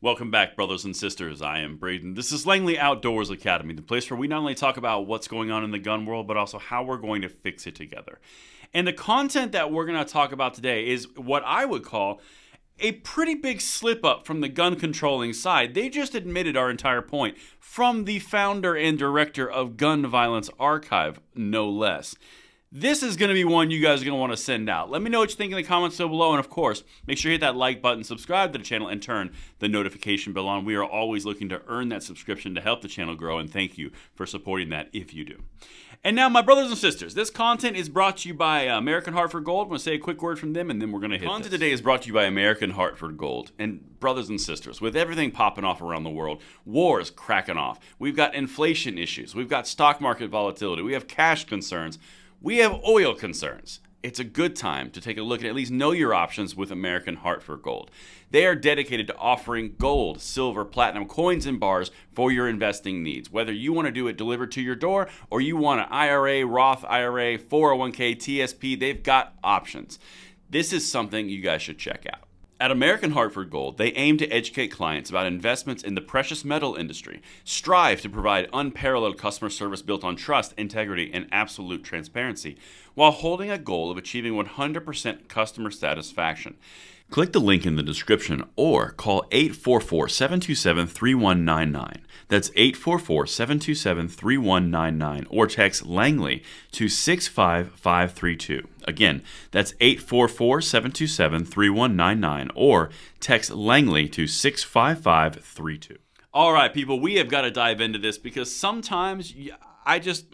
Welcome back, brothers and sisters. I am Braden. This is Langley Outdoors Academy, the place where we not only talk about what's going on in the gun world, but also how we're going to fix it together. And the content that we're going to talk about today is what I would call a pretty big slip up from the gun controlling side. They just admitted our entire point from the founder and director of Gun Violence Archive, no less. This is going to be one you guys are going to want to send out. Let me know what you think in the comments down below. And of course, make sure you hit that like button, subscribe to the channel, and turn the notification bell on. We are always looking to earn that subscription to help the channel grow. And thank you for supporting that if you do. And now, my brothers and sisters, this content is brought to you by American Hartford Gold. I'm going to say a quick word from them, and then we're going to hit this. Content today is brought to you by American Hartford Gold. And brothers and sisters, with everything popping off around the world, wars cracking off, we've got inflation issues, we've got stock market volatility, we have cash concerns, we have oil concerns. It's a good time to take a look and at least know your options with American Hartford Gold. They are dedicated to offering gold, silver, platinum coins and bars for your investing needs. Whether you want to do it delivered to your door or you want an IRA, Roth IRA, 401k, TSP, they've got options. This is something you guys should check out. At American Hartford Gold, they aim to educate clients about investments in the precious metal industry, strive to provide unparalleled customer service built on trust, integrity, and absolute transparency, while holding a goal of achieving 100% customer satisfaction. Click the link in the description or call 844-727-3199. That's 844-727-3199 or text Langley to 65532. Again, that's 844-727-3199 or text Langley to 65532. All right, people, we have got to dive into this because sometimes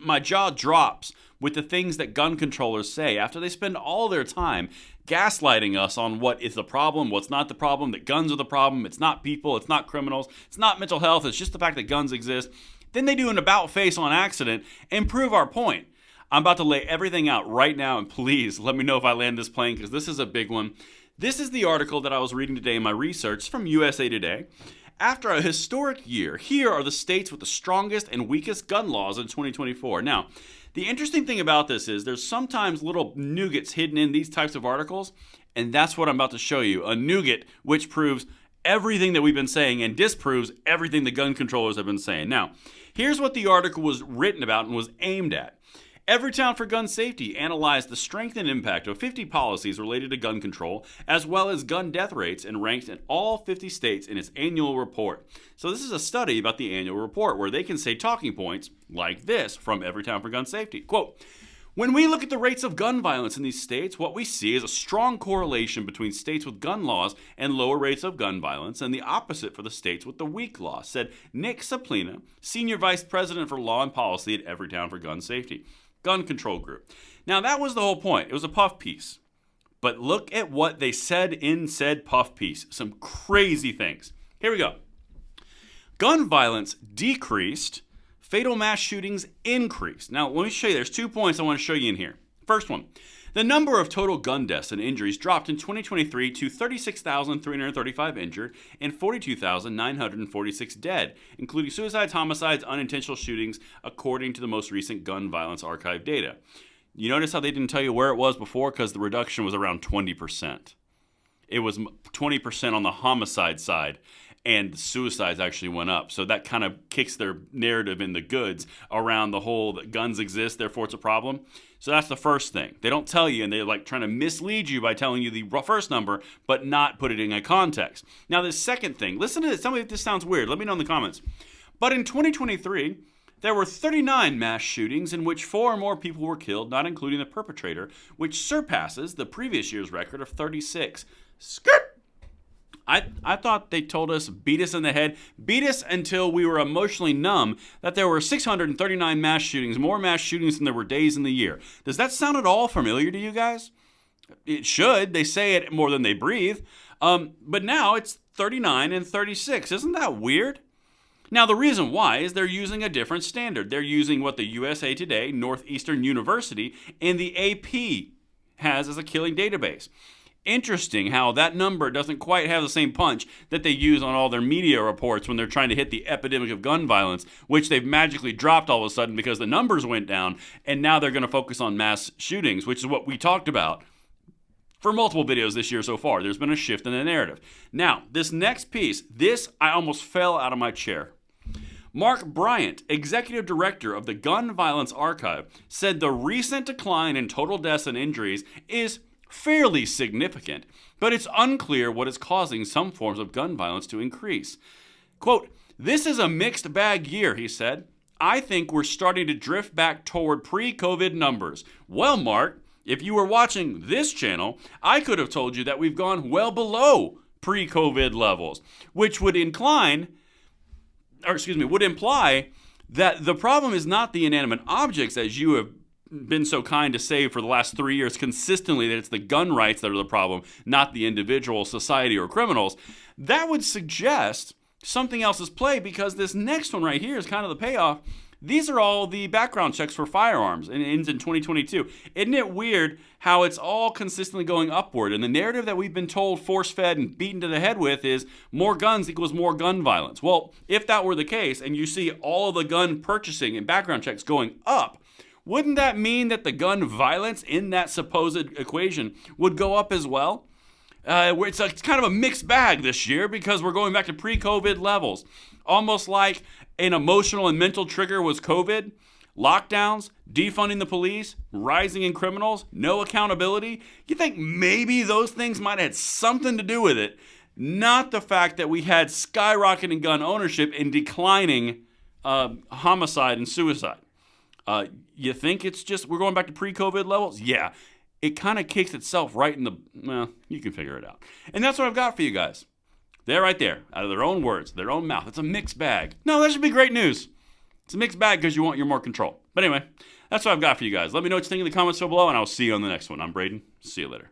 my jaw drops with the things that gun controllers say after they spend all their time gaslighting us on what is the problem, what's not the problem, that guns are the problem, it's not people, it's not criminals, it's not mental health, it's just the fact that guns exist. Then they do an about face on accident and prove our point. I'm about to lay everything out right now, and please let me know if I land this plane because this is a big one. This is the article that I was reading today in my research from USA Today. After a historic year, here are the states with the strongest and weakest gun laws in 2024. Now, the interesting thing about this is there's sometimes little nougats hidden in these types of articles, and that's what I'm about to show you. A nougat which proves everything that we've been saying and disproves everything the gun controllers have been saying. Now, here's what the article was written about and was aimed at. Everytown for Gun Safety analyzed the strength and impact of 50 policies related to gun control, as well as gun death rates, and ranked in all 50 states in its annual report. So this is a study about the annual report where they can say talking points like this from Everytown for Gun Safety. Quote, "When we look at the rates of gun violence in these states, what we see is a strong correlation between states with gun laws and lower rates of gun violence, and the opposite for the states with the weak law," said Nick Saplina, Senior Vice President for Law and Policy at Everytown for Gun Safety Gun Control Group. Now, that was the whole point. It was a puff piece. But look at what they said in said puff piece. Some crazy things. Here we go. Gun violence decreased. Fatal mass shootings increased. Now, let me show you. There's 2 points I want to show you in here. First one. The number of total gun deaths and injuries dropped in 2023 to 36,335 injured and 42,946 dead, including suicides, homicides, unintentional shootings, according to the most recent Gun Violence Archive data. You notice how they didn't tell you where it was before? Because the reduction was around 20%. It was 20% on the homicide side, and the suicides actually went up. So that kind of kicks their narrative in the goods around the whole that guns exist, therefore it's a problem. So that's the first thing. They don't tell you, and they're like trying to mislead you by telling you the first number, but not put it in a context. Now, the second thing, listen to this. Tell me if this sounds weird. Let me know in the comments. But in 2023, there were 39 mass shootings in which 4 or more people were killed, not including the perpetrator, which surpasses the previous year's record of 36. Skirt! I thought they told us, beat us in the head, beat us until we were emotionally numb, that there were 639 mass shootings, more mass shootings than there were days in the year. Does that sound at all familiar to you guys? It should. They say it more than they breathe. But now it's 39 and 36. Isn't that weird? Now, the reason why is they're using a different standard. They're using what the USA Today, Northeastern University, and the AP has as a killing database. Interesting how that number doesn't quite have the same punch that they use on all their media reports when they're trying to hit the epidemic of gun violence, which they've magically dropped all of a sudden because the numbers went down, and now they're going to focus on mass shootings, which is what we talked about for multiple videos this year so far. There's been a shift in the narrative. Now, this next piece, this I almost fell out of my chair. Mark Bryant, executive director of the Gun Violence Archive, said the recent decline in total deaths and injuries is fairly significant, but it's unclear what is causing some forms of gun violence to increase. Quote, "This is a mixed bag year," he said. "I think we're starting to drift back toward pre-COVID numbers." Well, Mark, if you were watching this channel, I could have told you that we've gone well below pre-COVID levels, which would imply that the problem is not the inanimate objects, as you have been so kind to say for the last 3 years consistently, that it's the gun rights that are the problem, not the individual, society, or criminals. That would suggest something else is play, because this next one right here is kind of the payoff. These are all the background checks for firearms, and it ends in 2022. Isn't it weird how it's all consistently going upward? And the narrative that we've been told, force-fed, and beaten to the head with is more guns equals more gun violence. Well, if that were the case, and you see all of the gun purchasing and background checks going up, wouldn't that mean that the gun violence in that supposed equation would go up as well? It's kind of a mixed bag this year, because we're going back to pre-COVID levels. Almost like an emotional and mental trigger was COVID, lockdowns, defunding the police, rising in criminals, no accountability. You think maybe those things might have had something to do with it, not the fact that we had skyrocketing gun ownership and declining homicide and suicide. You think it's just we're going back to pre-COVID levels? Yeah. It kind of kicks itself right in the, well, you can figure it out. And that's what I've got for you guys. They're right there, out of their own words, their own mouth. It's a mixed bag. No, that should be great news. It's a mixed bag because you want your more control. But anyway, that's what I've got for you guys. Let me know what you think in the comments below, and I'll see you on the next one. I'm Braden. See you later.